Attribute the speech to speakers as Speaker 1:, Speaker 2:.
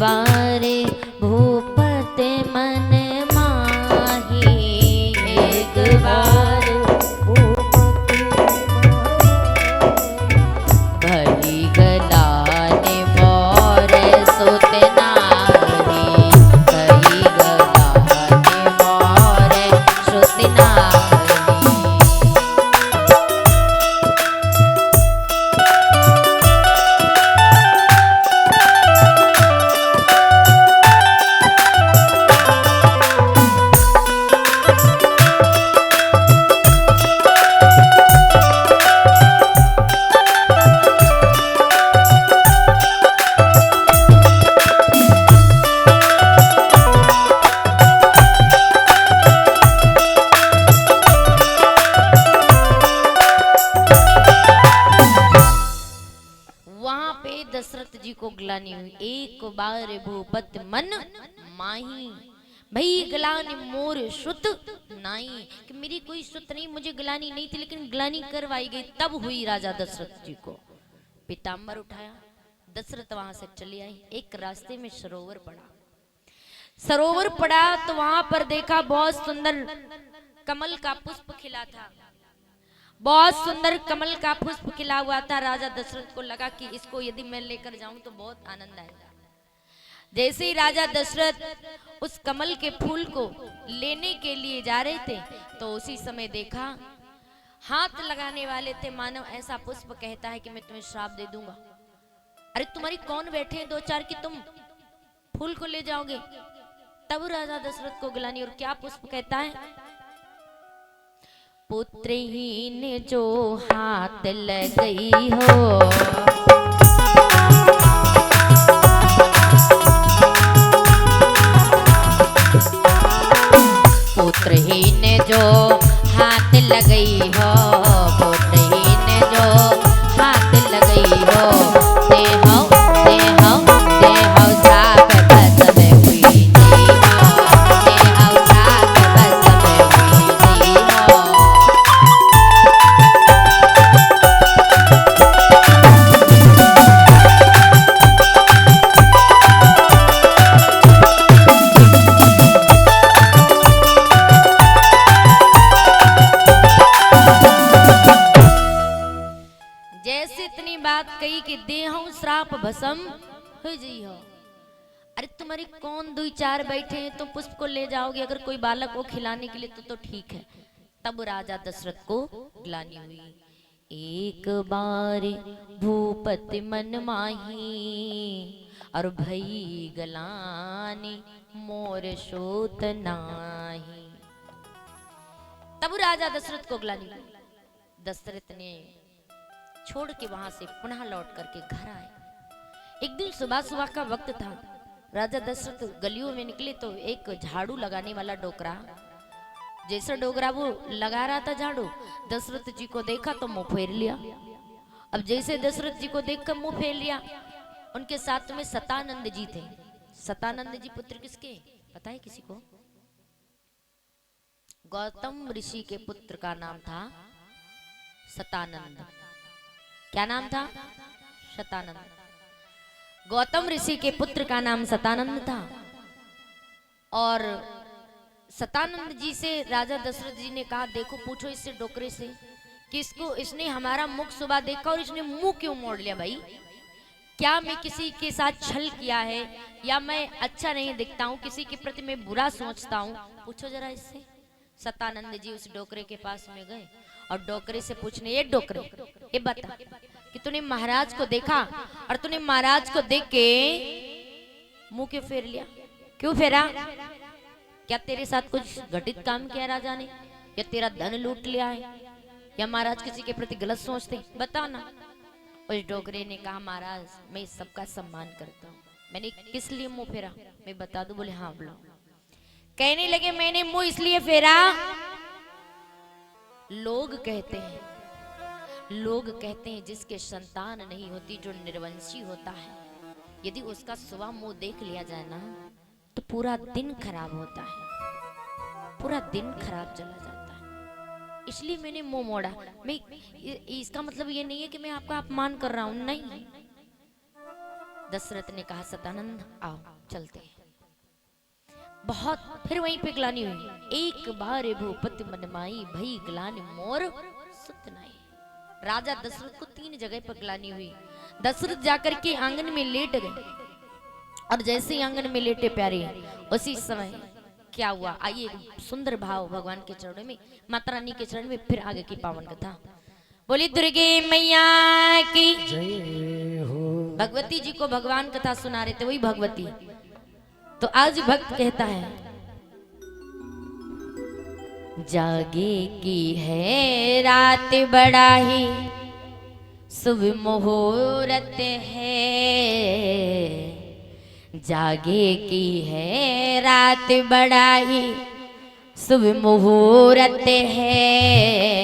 Speaker 1: बार भूपति मन माही, एक बार भई गलान मोर सुत नारी, भई गलान मोर सुत नारी। दशरथ जी को ग्लानि हुई, एक बार भूपति मन माही, भई ग्लानि मोर सुत नाई, कि मेरी कोई सुत नहीं, मुझे ग्लानि नहीं थी लेकिन ग्लानि करवाई गई, तब हुई राजा दशरथ जी को। पीताम्बर उठाया, दशरथ वहां से चले आए। एक रास्ते में सरोवर पड़ा, सरोवर पड़ा तो वहां पर देखा बहुत सुंदर कमल का पुष्प खिला था, बहुत सुंदर कमल का पुष्प खिला हुआ था। राजा दशरथ को लगा कि इसको यदि मैं लेकर जाऊं तो बहुत आनंद आएगा। जैसे ही राजा दशरथ उस कमल के फूल को लेने के लिए जा रहे थे तो उसी समय देखा हाथ लगाने वाले थे, मानो ऐसा पुष्प कहता है कि मैं तुम्हें श्राप दे दूंगा। अरे तुम्हारी कौन बैठे हैं दो चार कि तुम फूल को ले जाओगे। तब राजा दशरथ को ग्लानि, और क्या पुष्प कहता है, पुत्रहीन जो हाथ लगई हो, पुत्रहीन जो हाथ लगई हो, पुत्रहीन जो हाथ लगई हो, दे हो दे हो दे हो साप बस में हुई दी हो, दे हो साप बस में हुई दी हो। कही कि देहु श्राप भस्म हो जी हो। अरे तुम्हारी कौन दुई चार बैठे हैं तो पुष्प को ले जाओगे, अगर कोई बालक को खिलाने के लिए तो ठीक है। तब राजा दशरथ को ग्लानि हुई, एक बार भूपति मन माही, और भई गलानि मोर सोत नाही। तब राजा दशरथ को ग्लानि हुई। दशरथ ने छोड़ के वहां से पुनः लौट करके घर आए। एक दिन सुबह सुबह का वक्त था, राजा दशरथ गलियों में निकले तो एक झाड़ू लगाने वाला डोकरा, जैसा डोकरा वो लगा रहा था झाड़ू, दशरथ जी को देखा तो मुंह फेर लिया। अब जैसे दशरथ जी को देखकर मुंह फेर लिया, उनके साथ में सतानंद जी थे। सतानंद जी पुत्र किसके पता है किसी को? गौतम ऋषि के पुत्र का नाम था सतानंद। क्या नाम था? शतानंद। गौतम ऋषि के पुत्र का नाम सतानंद था। और सतानंद जी से राजा दशरथ जी ने कहा, देखो पूछो इससे डोकरे से कि इसने हमारा मुख सुबह देखा और इसने मुंह क्यों मोड़ लिया भाई? क्या मैं किसी के साथ छल किया है, या मैं अच्छा नहीं दिखता हूँ, किसी के प्रति मैं बुरा सोचता हूँ? पूछो जरा इससे। सतानंद जी उस डोकरे के पास में गए और डोकरे से पूछने, ये डोकरे ये बता कि तूने महाराज को देखा और तूने महाराज को देख के मुंह क्यों फेर लिया? क्यों फेरा? क्या तेरे साथ कुछ घटित काम किया राजा ने, या तेरा धन लूट लिया है, या महाराज किसी के प्रति गलत सोचते? बता ना। उस डोकरे ने कहा, महाराज मैं सबका सम्मान करता हूँ, मैंने किस लिए मुंह फेरा मैं बता दूं? बोले हाँ बोलो। कहने लगे, मैंने मुंह इसलिए फेरा, लोग कहते हैं जिसके संतान नहीं होती, जो निर्वंशी होता है, यदि उसका सुबह मुंह देख लिया जाए ना तो पूरा दिन खराब होता है, पूरा दिन खराब चला जाता है। इसलिए मैंने मुंह मोड़ा। मैं इसका मतलब ये नहीं है कि मैं आपका अपमान कर रहा हूं, नहीं, दशरथ ने कहा सतानंद आओ चलते हैं। बहुत फिर वहीं पे ग्लानि हुई। एक बार भूपति मनमाई भई ग्लानि मोर सुत नाई। राजा दशरथ को 3 जगह पर ग्लानि हुई। दशरथ जाकर के आंगन में लेट गए और जैसे ही आंगन में लेटे प्यारे उसी समय क्या हुआ, आइए एक सुंदर भाव भगवान के चरणों में, माता रानी के चरण में, फिर आगे की पावन कथा। बोली दुर्गे मैया की
Speaker 2: जय हो।
Speaker 1: भगवती जी को भगवान कथा सुना रहे थे, वही भगवती। तो आज भक्त कहता है जागे की है रात बड़ा ही शुभ मुहूर्त है, जागे की है रात बड़ा ही शुभ मुहूर्त है,